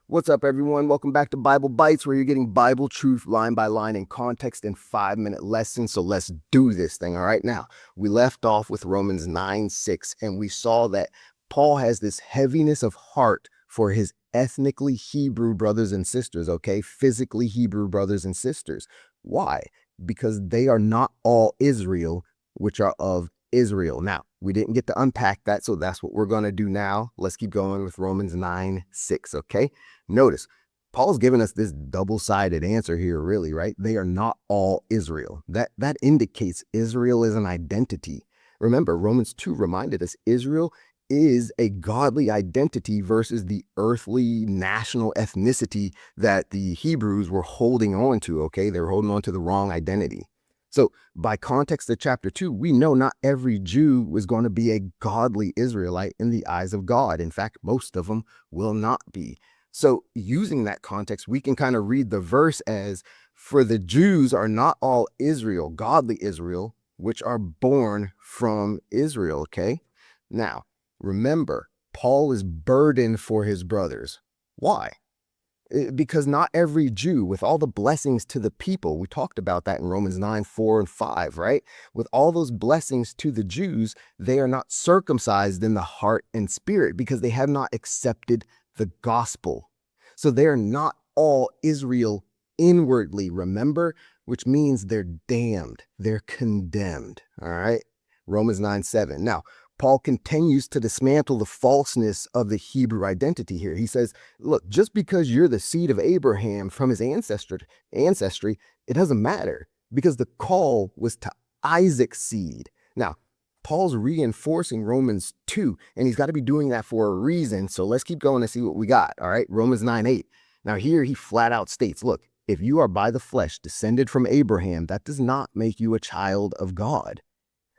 What's up, everyone? Welcome back to Bible Bites, where you're getting Bible truth line by line in context in 5-minute lessons. So let's do this thing. All right. Now, we left off with Romans 9:6, and we saw that Paul has this heaviness of heart for his ethnically Hebrew brothers and sisters, okay? Physically Hebrew brothers and sisters. Why? Because they are not all Israel, which are of Israel. Now, we didn't get to unpack that, so that's what we're going to do now. Let's keep going with Romans 9:6, okay? Notice, Paul's given us this double-sided answer here, really, right? They are not all Israel. That indicates Israel is an identity. Remember, Romans 2 reminded us Israel is a godly identity versus the earthly national ethnicity that the Hebrews were holding on to, okay? They were holding on to the wrong identity. So by context of chapter 2, we know not every Jew was going to be a godly Israelite in the eyes of God. In fact, most of them will not be. So using that context, we can kind of read the verse as, for the Jews are not all Israel, godly Israel, which are born from Israel, okay? Now, remember, Paul is burdened for his brothers. Why? Because not every Jew, with all the blessings to the people, we talked about that in Romans 9:4-5, right? With all those blessings to the Jews, they are not circumcised in the heart and spirit because they have not accepted the gospel. So they're not all Israel inwardly, remember, which means they're damned, they're condemned, all right? Romans 9:7. Now, Paul continues to dismantle the falseness of the Hebrew identity here. He says, look, just because you're the seed of Abraham from his ancestry, it doesn't matter because the call was to Isaac's seed. Now, Paul's reinforcing Romans 2, and he's got to be doing that for a reason. So let's keep going and see what we got. All right, Romans 9:8. Now here he flat out states, look, if you are by the flesh descended from Abraham, that does not make you a child of God.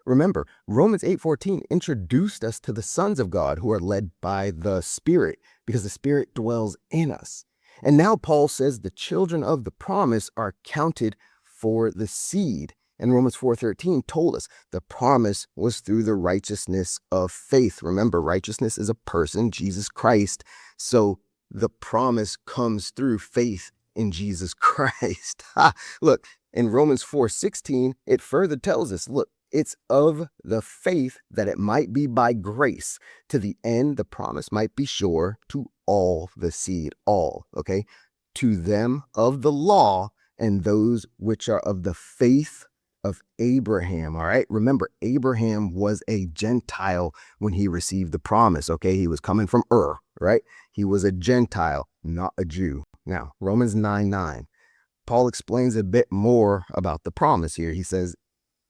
Remember, Romans 8:14 introduced us to the sons of God who are led by the Spirit because the Spirit dwells in us. And now Paul says the children of the promise are counted for the seed. And Romans 4:13 told us the promise was through the righteousness of faith. Remember, righteousness is a person, Jesus Christ. So the promise comes through faith in Jesus Christ. Look, in Romans 4:16, it further tells us, look, it's of the faith that it might be by grace, to the end the promise might be sure to all the seed, all, okay? To them of the law and those which are of the faith of Abraham, all right? Remember, Abraham was a Gentile when he received the promise, okay? He was coming from Ur, right? He was a Gentile, not a Jew. Now, Romans 9:9, Paul explains a bit more about the promise here. He says,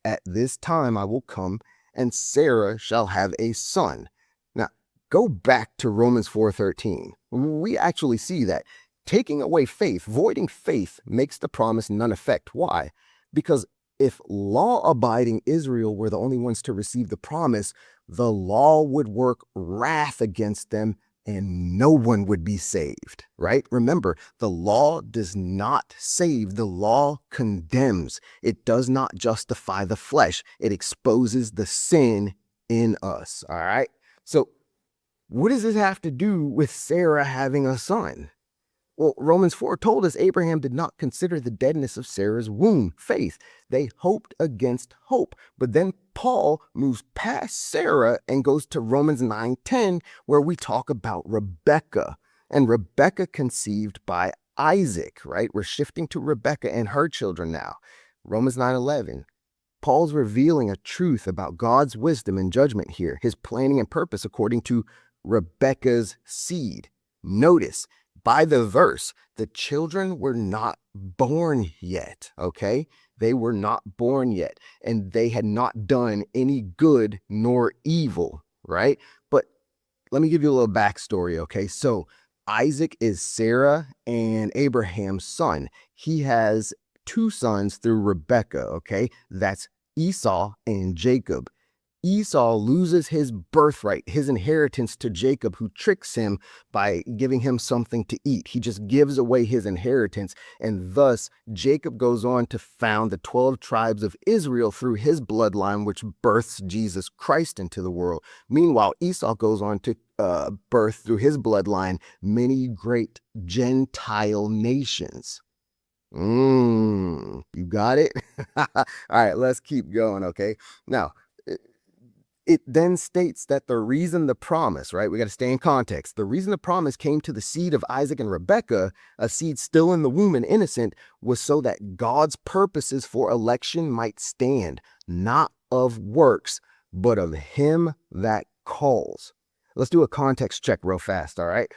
at this time I will come, and Sarah shall have a son. Now, go back to Romans 4:13. We actually see that taking away faith, voiding faith, makes the promise none effect. Why? Because if law-abiding Israel were the only ones to receive the promise, the law would work wrath against them and no one would be saved, right? Remember, the law does not save. The law condemns. It does not justify the flesh. It exposes the sin in us, all right? So what does this have to do with Sarah having a son? Well, Romans 4 told us Abraham did not consider the deadness of Sarah's womb faith. They hoped against hope. But then Paul moves past Sarah and goes to Romans 9:10, where we talk about Rebekah. And Rebekah conceived by Isaac, right? We're shifting to Rebekah and her children now. Romans 9:11. Paul's revealing a truth about God's wisdom and judgment here, his planning and purpose according to Rebekah's seed. Notice, by the verse, the children were not born yet, okay? They were not born yet, and they had not done any good nor evil, right? But let me give you a little backstory, okay? So Isaac is Sarah and Abraham's son. He has two sons through Rebekah, okay? That's Esau and Jacob. Esau loses his birthright, his inheritance to Jacob, who tricks him by giving him something to eat. He just gives away his inheritance. And thus, Jacob goes on to found the 12 tribes of Israel through his bloodline, which births Jesus Christ into the world. Meanwhile, Esau goes on to birth through his bloodline many great Gentile nations. You got it? All right, let's keep going, okay? Now, it then states that the reason the promise, right? We got to stay in context. The reason the promise came to the seed of Isaac and Rebekah, a seed still in the womb and innocent, was so that God's purposes for election might stand, not of works, but of him that calls. Let's do a context check real fast, all right?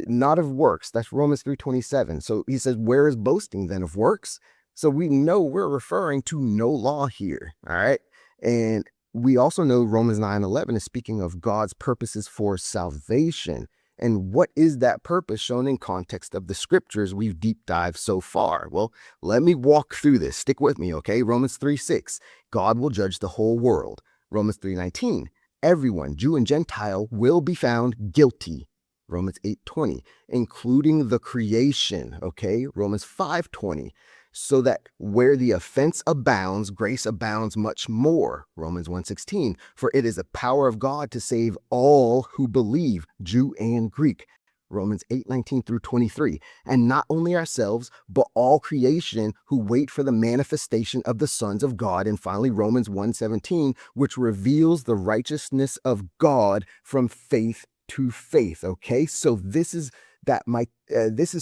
Not of works. That's Romans 3:27. So he says, where is boasting then, of works? So we know we're referring to no law here, all right? And we also know Romans 9:11 is speaking of God's purposes for salvation. And what is that purpose shown in context of the scriptures we've deep dived so far? Well, let me walk through this. Stick with me, okay? Romans 3:6, God will judge the whole world. Romans 3:19, everyone, Jew and Gentile, will be found guilty. Romans 8:20, including the creation, okay? Romans 5:20, so that where the offense abounds, grace abounds much more. Romans 1:16, for it is the power of God to save all who believe, Jew and Greek. Romans 8:19 through 23, and not only ourselves, but all creation who wait for the manifestation of the sons of God. And finally, Romans 1:17, which reveals the righteousness of God from faith to faith. Okay, so this is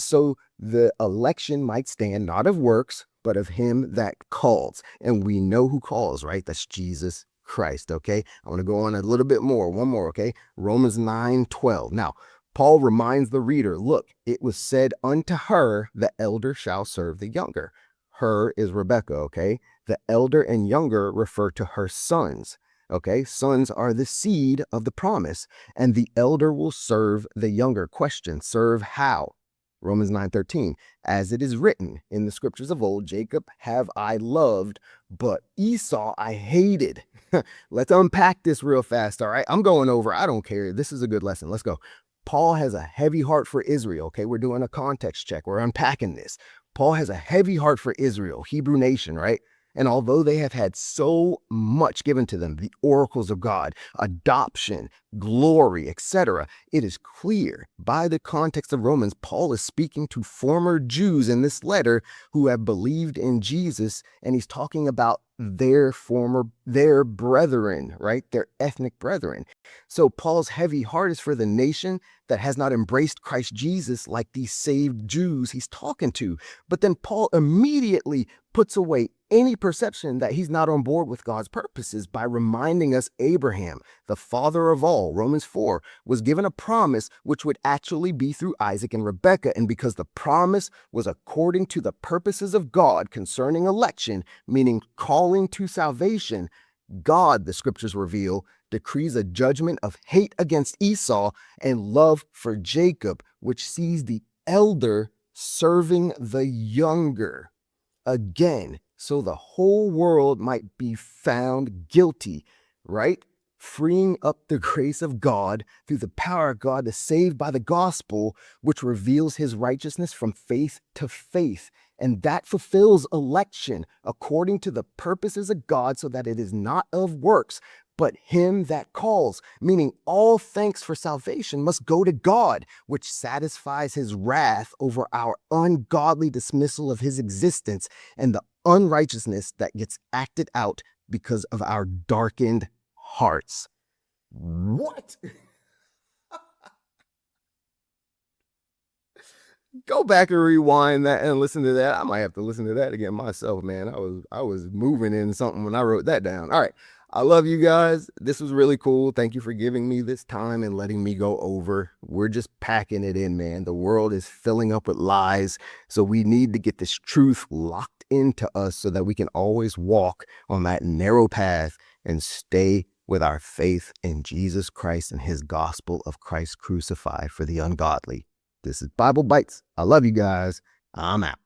so the election might stand not of works, but of him that calls. And we know who calls, right? That's Jesus Christ. Okay, I want to go on a little bit more. One more. Okay, Romans 9:12. Now, Paul reminds the reader, look, it was said unto her, the elder shall serve the younger. Her is Rebekah, okay? The elder and younger refer to her sons, okay? Sons are the seed of the promise, and the elder will serve the younger. Question, serve how? Romans 9:13, as it is written in the scriptures of old, Jacob have I loved, but Esau I hated. Let's unpack this real fast, all right? I'm going over, I don't care. This is a good lesson. Let's go. Paul has a heavy heart for Israel, okay? We're doing a context check. We're unpacking this. Paul has a heavy heart for Israel, Hebrew nation, right? And although they have had so much given to them, the oracles of God, adoption, glory, etc., it is clear by the context of Romans, Paul is speaking to former Jews in this letter who have believed in Jesus, and he's talking about their brethren, right? Their ethnic brethren. So Paul's heavy heart is for the nation that has not embraced Christ Jesus like these saved Jews he's talking to. But then Paul immediately puts away any perception that he's not on board with God's purposes by reminding us Abraham, the father of all, Romans 4, was given a promise which would actually be through Isaac and Rebekah. And because the promise was according to the purposes of God concerning election, meaning calling to salvation, God, the scriptures reveal, decrees a judgment of hate against Esau and love for Jacob, which sees the elder serving the younger. Again, so the whole world might be found guilty, right? Freeing up the grace of God through the power of God to save by the gospel, which reveals his righteousness from faith to faith. And that fulfills election according to the purposes of God, so that it is not of works, but him that calls, meaning all thanks for salvation must go to God, which satisfies his wrath over our ungodly dismissal of his existence and the unrighteousness that gets acted out because of our darkened hearts. What? Go back and rewind that and listen to that. I might have to listen to that again myself, man. I was moving in something when I wrote that down. All right. I love you guys. This was really cool. Thank you for giving me this time and letting me go over. We're just packing it in, man. The world is filling up with lies. So we need to get this truth locked into us so that we can always walk on that narrow path and stay with our faith in Jesus Christ and his gospel of Christ crucified for the ungodly. This is Bible Bites. I love you guys. I'm out.